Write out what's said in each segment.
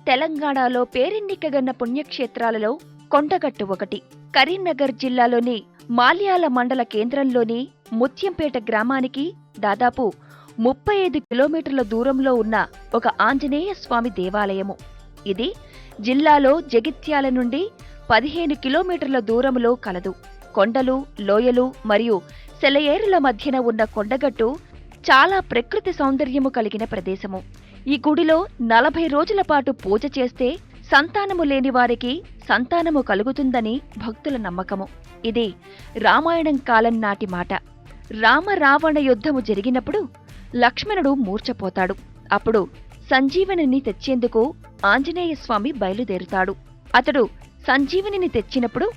తెలంగాణలో పేరెన్నికగన్న పుణ్యక్షేత్రాలలో కొండగట్టు ఒకటి. కరీంనగర్ జిల్లాలోని మాల్యాల మండల కేంద్రంలోని ముత్యంపేట గ్రామానికి దాదాపు 35 కిలోమీటర్ల దూరంలో ఉన్న ఒక ఆంజనేయ స్వామి దేవాలయము. ఇది జిల్లాలో జగిత్యాల నుండి 15 కిలోమీటర్ల దూరములో కలదు. కొండలు, లోయలు మరియు సెలయేరుల మధ్యన ఉన్న కొండగట్టు చాలా ప్రకృతి సౌందర్యము కలిగిన ప్రదేశము. ఈ గుడిలో 40 రోజుల పాటు పూజ చేస్తే సంతానము లేని వారికి సంతానము కలుగుతుందని భక్తుల నమ్మకము. ఇది రామాయణం కాలం నాటి మాట. రామ-రావణ యుద్ధము జరిగినప్పుడు లక్ష్మణుడు మూర్ఛపోతాడు. అప్పుడు సంజీవనిని తెచ్చేందుకు ఆంజనేయ స్వామి బయలుదేరుతాడు. అతడు సంజీవనిని తెచ్చినప్పుడు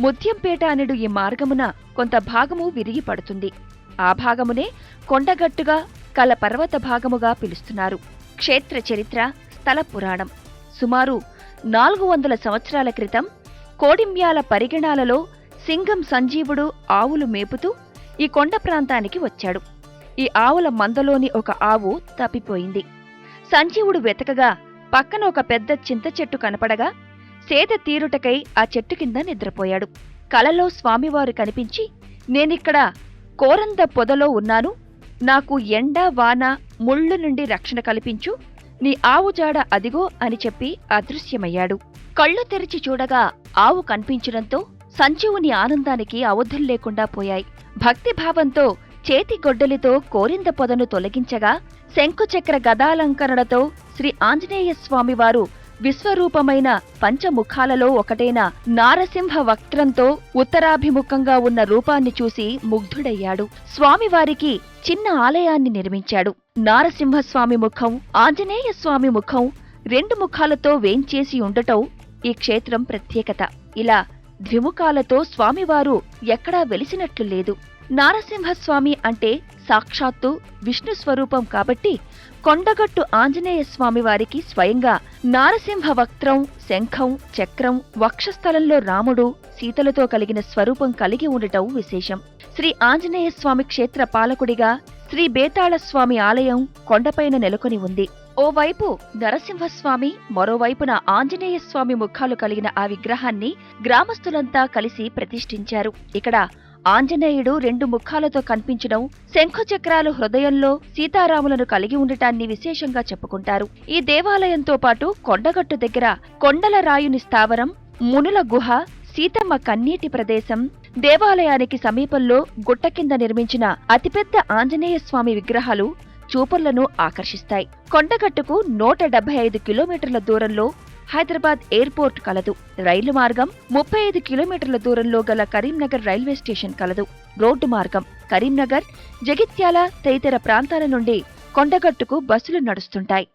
ముత్యంపేట అనడు ఈ మార్గమున కొంత భాగము విరిగి పడుతుంది. ఆ భాగమునే కొండగట్టుగా కల పర్వత భాగముగా పిలుస్తున్నారు. క్షేత్ర చరిత్ర, స్థల పురాణం. సుమారు 400 సంవత్సరాల క్రితం కోడిమ్యాల పరిగణాలలో సింగం సంజీవుడు ఆవులు మేపుతూ ఈ కొండ ప్రాంతానికి వచ్చాడు. ఈ ఆవుల మందలోని ఒక ఆవు తప్పిపోయింది. సంజీవుడు వెతకగా పక్కన ఒక పెద్ద చింత చెట్టు కనపడగా సేద తీరుటకై ఆ చెట్టు కింద నిద్రపోయాడు. కలలో స్వామివారు కనిపించి, నేనిక్కడ కోరంద పొదలో ఉన్నాను, నాకు ఎండ, వాన, ముళ్ళు నుండి రక్షణ కల్పించు, నీ ఆవు జాడ అదిగో అని చెప్పి అదృశ్యమయ్యాడు. కళ్ళు తెరిచి చూడగా ఆవు కనిపించడంతో సంజీవుని ఆనందానికి అవధుల్లేకుండా పోయాయి. భక్తిభావంతో చేతి గొడ్డలితో కోరింద పొదను తొలగించగా శంకుచక్ర గదాలంకరణతో శ్రీ ఆంజనేయ స్వామివారు విశ్వరూపమైన పంచముఖాలలో ఒకటైన నారసింహ వక్త్రంతో ఉత్తరాభిముఖంగా ఉన్న రూపాన్ని చూసి ముగ్ధుడయ్యాడు. స్వామివారికి చిన్న ఆలయాన్ని నిర్మించాడు. నారసింహస్వామి ముఖం, ఆంజనేయ స్వామి ముఖం 2 ముఖాలతో వేంచేసి ఉండటం ఈ క్షేత్రం ప్రత్యేకత. ఇలా ద్విముఖాలతో స్వామివారు ఎక్కడా వెలిసినట్లు లేదు. నారసింహస్వామి అంటే సాక్షాత్తు విష్ణు స్వరూపం కాబట్టి కొండగట్టు ఆంజనేయ స్వామివారికి స్వయంగా నారసింహ వక్త్రం, శంఖం, చక్రం, వక్షస్థలంలో రాముడు, సీతలతో కలిగిన స్వరూపం కలిగి ఉండటం విశేషం. శ్రీ ఆంజనేయ స్వామి క్షేత్ర పాలకుడిగా శ్రీ బేతాళస్వామి ఆలయం కొండపైన నెలకొని ఉంది. ఓవైపు నరసింహస్వామి, మరోవైపున ఆంజనేయ స్వామి ముఖాలు కలిగిన ఆ విగ్రహాన్ని గ్రామస్తులంతా కలిసి ప్రతిష్ఠించారు. ఇక్కడ ఆంజనేయుడు 2 ముఖాలతో కనిపించడం, శంఖచక్రాలు హృదయంలో సీతారాములను కలిగి ఉండటాన్ని విశేషంగా చెప్పుకుంటారు. ఈ దేవాలయంతో పాటు కొండగట్టు దగ్గర కొండల రాయుని స్థావరం, మునుల గుహ, సీతమ్మ కన్నీటి ప్రదేశం, దేవాలయానికి సమీపంలో గుట్ట కింద నిర్మించిన అతిపెద్ద ఆంజనేయ స్వామి విగ్రహాలు చూపర్లను ఆకర్షిస్తాయి. కొండగట్టుకు 175 కిలోమీటర్ల దూరంలో హైదరాబాద్ ఎయిర్పోర్ట్ కలదు. రైలు మార్గం 35 కిలోమీటర్ల దూరంలో గల కరీంనగర్ రైల్వే స్టేషన్ కలదు. రోడ్డు మార్గం కరీంనగర్, జగిత్యాల తదితర ప్రాంతాల నుండి కొండగట్టుకు బస్సులు నడుస్తుంటాయి.